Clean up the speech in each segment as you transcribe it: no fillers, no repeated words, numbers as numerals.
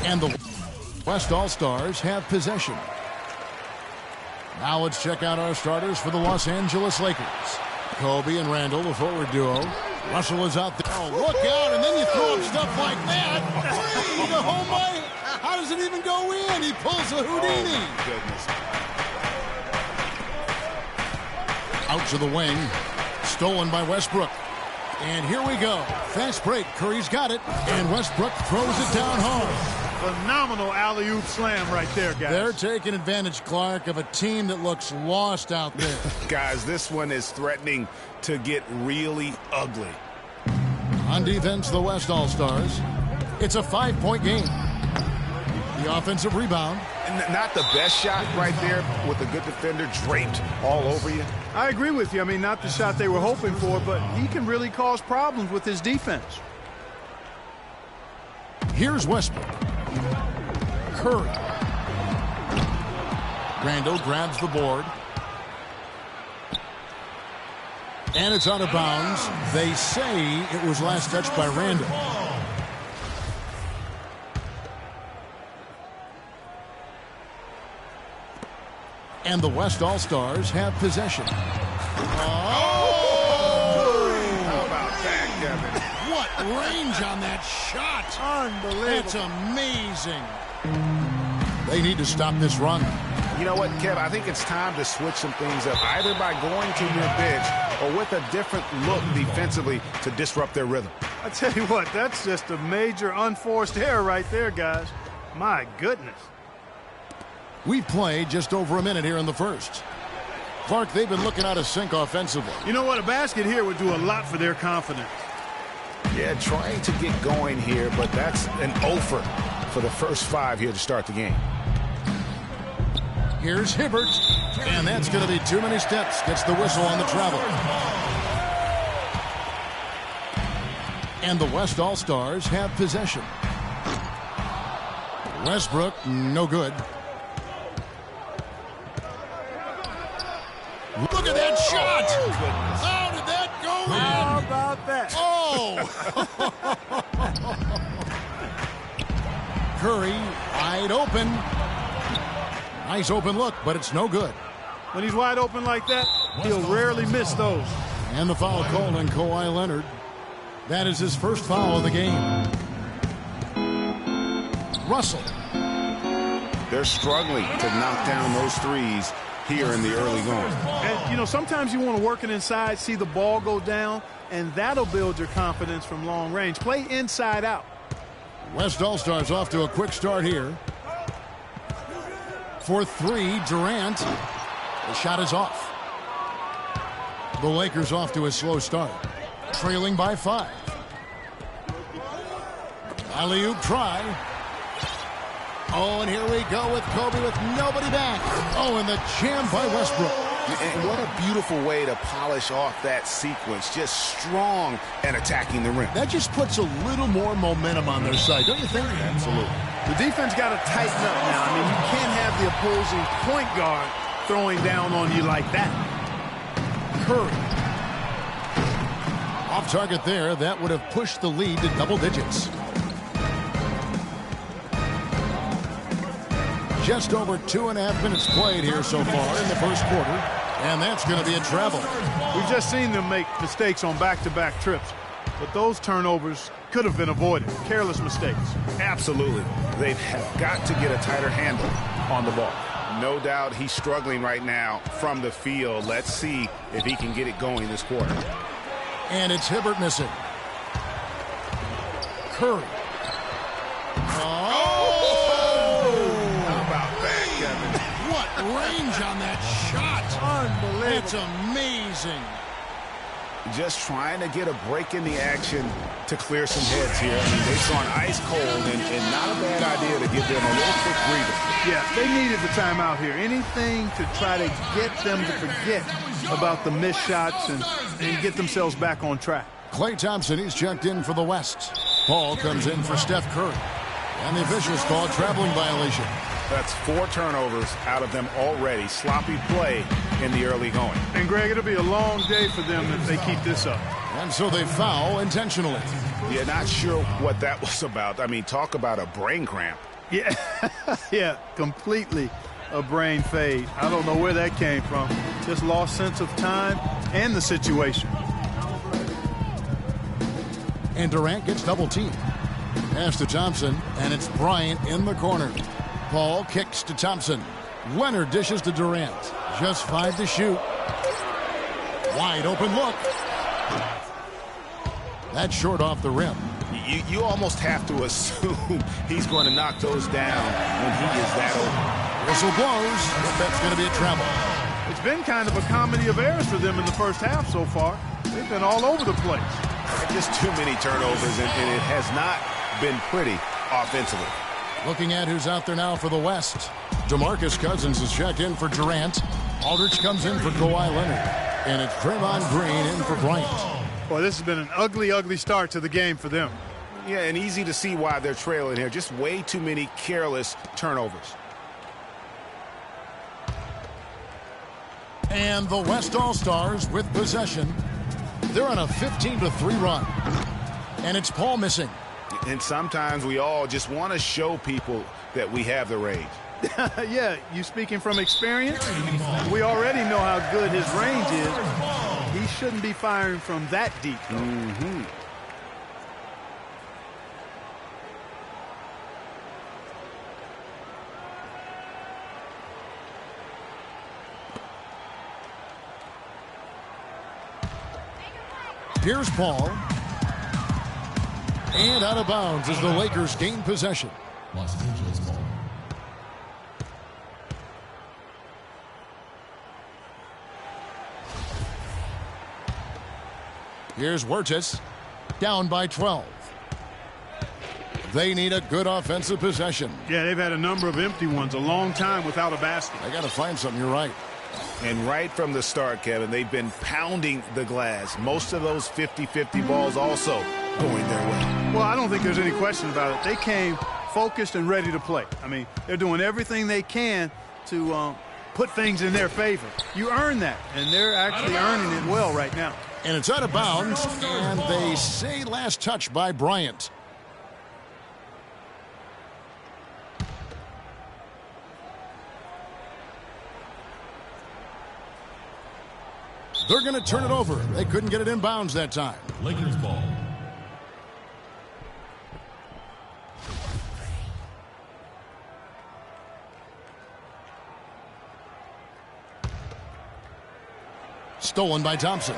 And the West All-Stars have possession. Now let's check out our starters for the Los Angeles Lakers. Kobe and Randall, the forward duo. Russell is out there. Oh, look out, and then you throw up stuff like that. Oh, my. How does it even go in? He pulls a Houdini. Oh, goodness. Out to the wing. Stolen by Westbrook. And here we go. Fast break. Curry's got it. And Westbrook throws it down hard. Phenomenal alley-oop slam right there, guys. They're taking advantage, Clark, of a team that looks lost out there. Guys, this one is threatening to get really ugly. On defense, the West All-Stars. It's a 5-point game. The offensive rebound. And not the best shot right there with a good defender draped all over you. I agree with you. I mean, not the shot they were hoping for, but he can really cause problems with his defense. Here's Westbrook. Curry. Randall grabs the board. And it's out of bounds. They say it was last touched by Randall. And the West All-Stars have possession. How about that, Kevin? What range on that shot. Unbelievable. That's amazing. They need to stop this run. You know what, Kev? I think it's time to switch some things up, either by going to your bench or with a different look defensively to disrupt their rhythm. I tell you what, that's just a major unforced error right there, guys. My goodness. We've played just over a minute here in the first. Clark, they've been looking out of sync offensively. You know what? A basket here would do a lot for their confidence. Yeah, trying to get going here, but that's an offer for the first 5 here to start the game. Here's Hibbert, and that's going to be too many steps. Gets the whistle on the travel. And the West All-Stars have possession. Westbrook, no good. Look at that shot! How did that go in? How about that? Oh! Curry, wide open. Nice open look, but it's no good. When he's wide open like that, he'll rarely miss those. And the foul called on Kawhi Leonard. That is his first foul of the game. Russell. They're struggling to knock down those threes here in the early going. And, you know, sometimes you want to work it inside, see the ball go down, and that'll build your confidence from long range. Play inside out. West All-Stars off to a quick start here. For 3, Durant. The shot is off. The Lakers off to a slow start. Trailing by 5. Alley-oop try. Oh, and here we go with Kobe with nobody back. Oh, and the jam by Westbrook. And what a beautiful way to polish off that sequence. Just strong and attacking the rim. That just puts a little more momentum on their side, don't you think? Absolutely. The defense got to tighten up now. I mean, you can't have the opposing point guard throwing down on you like that. Curry. Off target there. That would have pushed the lead to double digits. Just over 2.5 minutes played here so far in the first quarter. And that's going to be a travel. We've just seen them make mistakes on back-to-back trips. But those turnovers could have been avoided. Careless mistakes. Absolutely. They've got to get a tighter handle on the ball. No doubt he's struggling right now from the field. Let's see if he can get it going this quarter. And it's Hibbert missing. Curry. Range on that shot. Unbelievable. That's amazing. Just trying to get a break in the action to clear some heads here. I mean, they've gone ice cold, and not a bad idea to give them a little quick breather. Yeah, they needed the timeout here. Anything to try to get them to forget about the missed shots and get themselves back on track. Klay Thompson, he's checked in for the West. Paul comes in for Steph Curry. And the officials call a traveling violation. That's 4 turnovers out of them already. Sloppy play in the early going. And, Greg, it'll be a long day for them if they keep this up. And so they foul intentionally. Yeah, not sure what that was about. I mean, talk about a brain cramp. Yeah, yeah, completely a brain fade. I don't know where that came from. Just lost sense of time and the situation. And Durant gets double teamed. Pass to Thompson, and it's Bryant in the corner. Paul kicks to Thompson. Leonard dishes to Durant. Just 5 to shoot. Wide open look. That's short off the rim. You almost have to assume he's going to knock those down when he is that open. Whistle blows, but that's going to be a travel. It's been kind of a comedy of errors for them in the first half so far. They've been all over the place. Just too many turnovers, and it has not been pretty offensively. Looking at who's out there now for the West. DeMarcus Cousins is checked in for Durant. Aldridge comes in for Kawhi Leonard. And it's Draymond Green in for Bryant. Boy, this has been an ugly, ugly start to the game for them. Yeah, and easy to see why they're trailing here. Just way too many careless turnovers. And the West All-Stars with possession. They're on a 15-3 run. And it's Paul missing. And sometimes we all just want to show people that we have the range. Yeah, you speaking from experience? We already know how good his range is. He shouldn't be firing from that deep. Here's Paul. And out of bounds as the Lakers gain possession. Los Angeles ball. Here's Wirtz. Down by 12. They need a good offensive possession. Yeah, they've had a number of empty ones, a long time without a basket. They got to find something, you're right. And right from the start, Kevin, they've been pounding the glass. Most of those 50-50 balls also going their way. Well, I don't think there's any question about it. They came focused and ready to play. I mean, they're doing everything they can to put things in their favor. You earn that, and they're actually earning it well right now. And it's out of bounds, and they say last touch by Bryant. They're going to turn it over. They couldn't get it in bounds that time. Lakers ball. Stolen by Thompson.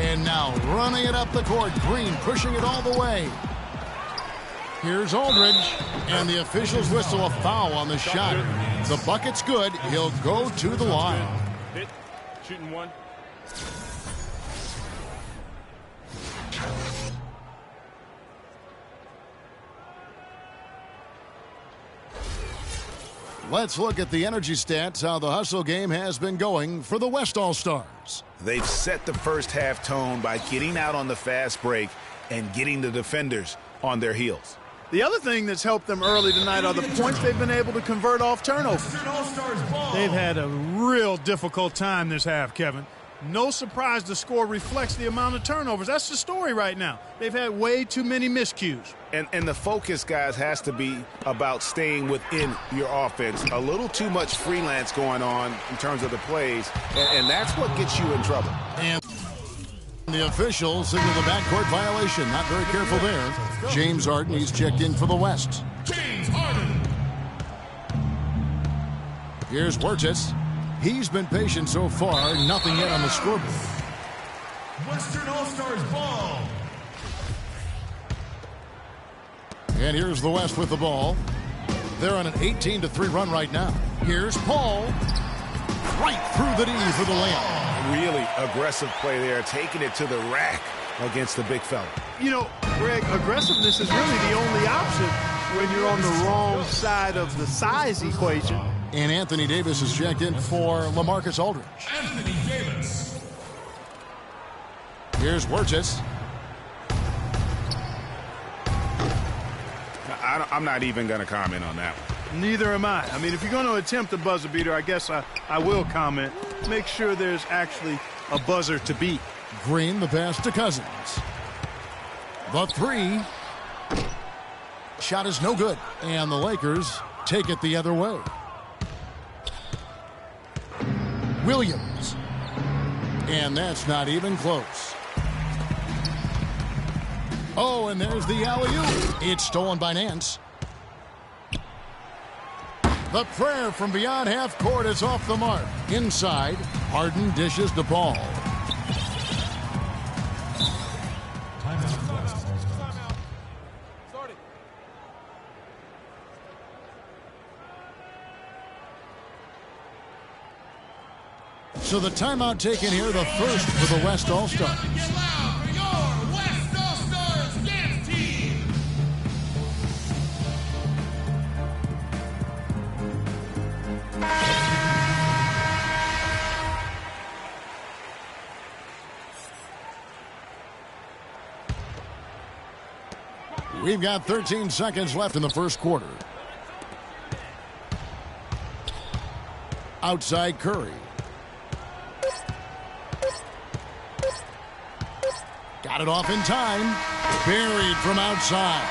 And now running it up the court. Green pushing it all the way. Here's Aldridge. And the officials whistle a foul on the shot. The bucket's good. He'll go to the line. Hit. Shooting one. Let's look at the energy stats, how the hustle game has been going for the West All-Stars. They've set the first half tone by getting out on the fast break and getting the defenders on their heels. The other thing that's helped them early tonight are the points they've been able to convert off turnovers. They've had a real difficult time this half, Kevin. No surprise the score reflects the amount of turnovers. That's the story right now. They've had way too many miscues. And the focus, guys, has to be about staying within your offense. A little too much freelance going on in terms of the plays, and that's what gets you in trouble. And the officials signal the backcourt violation. Not very careful there. James Harden, he's checked in for the West. James Harden. Here's Wirtz. He's been patient so far. Nothing yet on the scoreboard. Western All-Stars ball. And here's the West with the ball. They're on an 18-3 run right now. Here's Paul. Right through the D for the layup. Really aggressive play there, taking it to the rack against the big fella. You know, Greg, aggressiveness is really the only option when you're on the wrong side of the size equation. And Anthony Davis is checked in for LaMarcus Aldridge. Anthony Davis. Here's Wirtz. I'm not even going to comment on that one. Neither am I. I mean, if you're going to attempt a buzzer beater, I guess I will comment. Make sure there's actually a buzzer to beat. Green, the pass to Cousins. The three. shot is no good. And the Lakers take it the other way. Williams. And that's not even close. Oh, and there's the alley-oop. It's stolen by Nance. The prayer from beyond half court is off the mark. Inside, Harden dishes to Paul. So the timeout taken here, the first for the West All-Stars. We've got 13 seconds left in the first quarter. Outside Curry. Got it off in time. Buried from outside.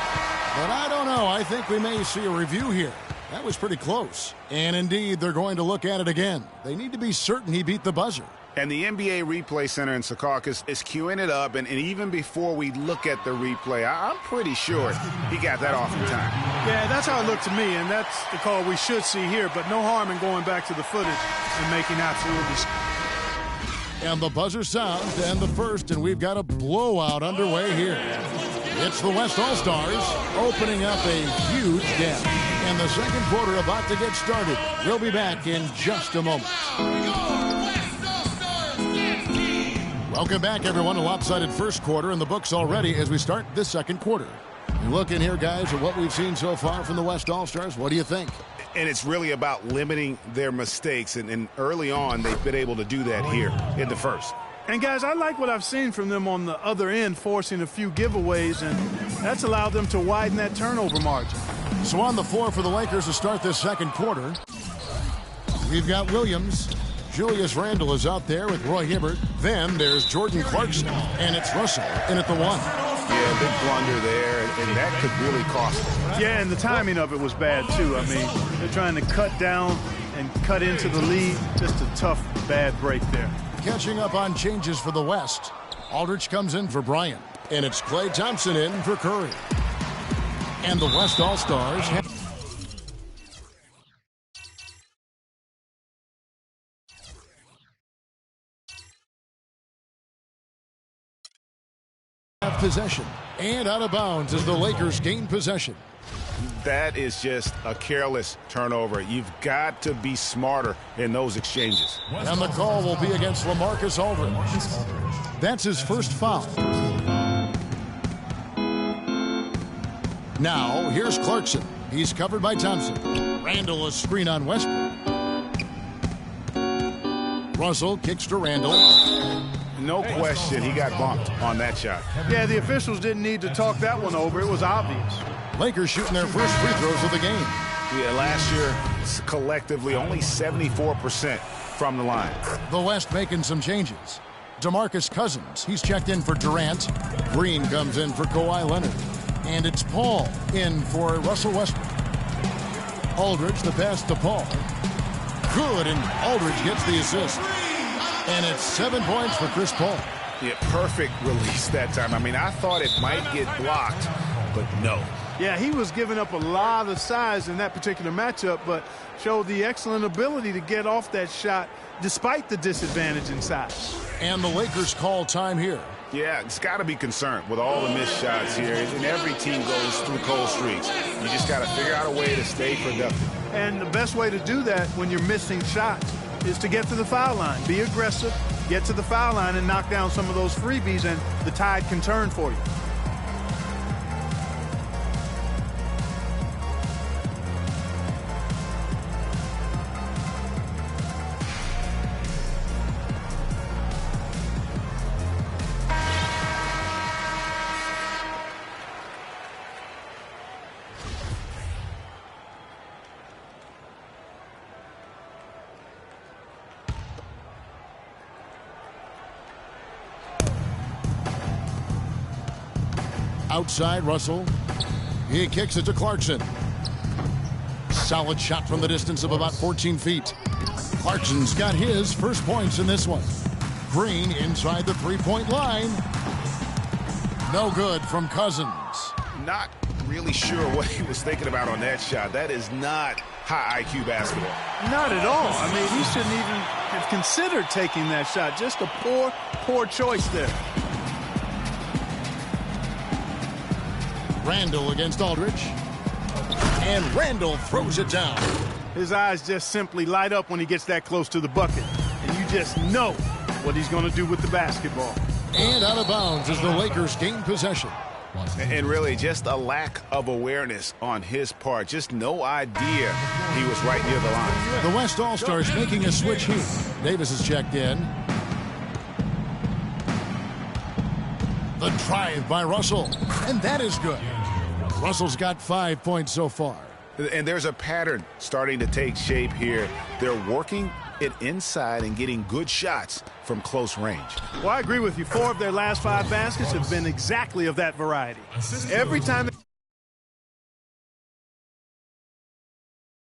But I don't know. I think we may see a review here. That was pretty close. And indeed, they're going to look at it again. They need to be certain he beat the buzzer. And the NBA Replay Center in Secaucus is queuing it up. And even before we look at the replay, I'm pretty sure he got that off in time. Yeah, that's how it looked to me. And that's the call we should see here. But no harm in going back to the footage and making absolutely. And the buzzer sounds, and the first, and we've got a blowout underway here. It's the West All-Stars opening up a huge gap. And the second quarter about to get started. We'll be back in just a moment. Welcome back, everyone. A lopsided first quarter in the books already as we start this second quarter. You look in here, guys, at what we've seen so far from the West All-Stars. What do you think? And it's really about limiting their mistakes. And early on, they've been able to do that here in the first. And, guys, I like what I've seen from them on the other end, forcing a few giveaways, and that's allowed them to widen that turnover margin. So on the floor for the Lakers to start this second quarter, we've got Williams. Julius Randle is out there with Roy Hibbert. Then there's Jordan Clarkson, and it's Russell in at the one. Yeah, big blunder there, and that could really cost them. Yeah, and the timing of it was bad, too. I mean, they're trying to cut down and cut into the lead. Just a tough, bad break there. Catching up on changes for the West. Aldridge comes in for Bryant, and it's Klay Thompson in for Curry. And the West All-Stars have possession. And out of bounds as the Lakers gain possession. That is just a careless turnover. You've got to be smarter in those exchanges. And the call will be against LaMarcus Aldridge. That's his first foul. Now, here's Clarkson. He's covered by Thompson. Randle a screen on Westbrook. Russell kicks to Randle. No question, he got bumped on that shot. Yeah, the officials didn't need to talk that one over. It was obvious. Lakers shooting their first free throws of the game. Yeah, last year, collectively, only 74% from the line. The West making some changes. DeMarcus Cousins, he's checked in for Durant. Green comes in for Kawhi Leonard. And it's Paul in for Russell Westbrook. Aldridge, the pass to Paul. Good, and Aldridge gets the assist. And it's 7 points for Chris Paul. Yeah, perfect release that time. I mean, I thought it might get blocked, but no. Yeah, he was giving up a lot of size in that particular matchup, but showed the excellent ability to get off that shot despite the disadvantage in size. And the Lakers call time here. Yeah, it's got to be concerned with all the missed shots here, and every team goes through cold streaks. You just got to figure out a way to stay productive. And the best way to do that when you're missing shots is to get to the foul line. Be aggressive, get to the foul line, and knock down some of those freebies, and the tide can turn for you. Outside, Russell. He kicks it to Clarkson. Solid shot from the distance of about 14 feet. Clarkson's got his first points in this one. Green inside the three-point line. No good from Cousins. Not really sure what he was thinking about on that shot. That is not high IQ basketball. Not at all. I mean, he shouldn't even have considered taking that shot. Just a poor choice there. Randall against Aldridge. And Randall throws it down. His eyes just simply light up when he gets that close to the bucket. And you just know what he's going to do with the basketball. And out of bounds as the Lakers gain possession. And really just a lack of awareness on his part. Just no idea he was right near the line. The West All-Stars making a switch here. Davis is checked in. The drive by Russell. And that is good. Russell's got 5 points so far. And there's a pattern starting to take shape here. They're working it inside and getting good shots from close range. Well, I agree with you. 4 of their last 5 baskets have been exactly of that variety. Every time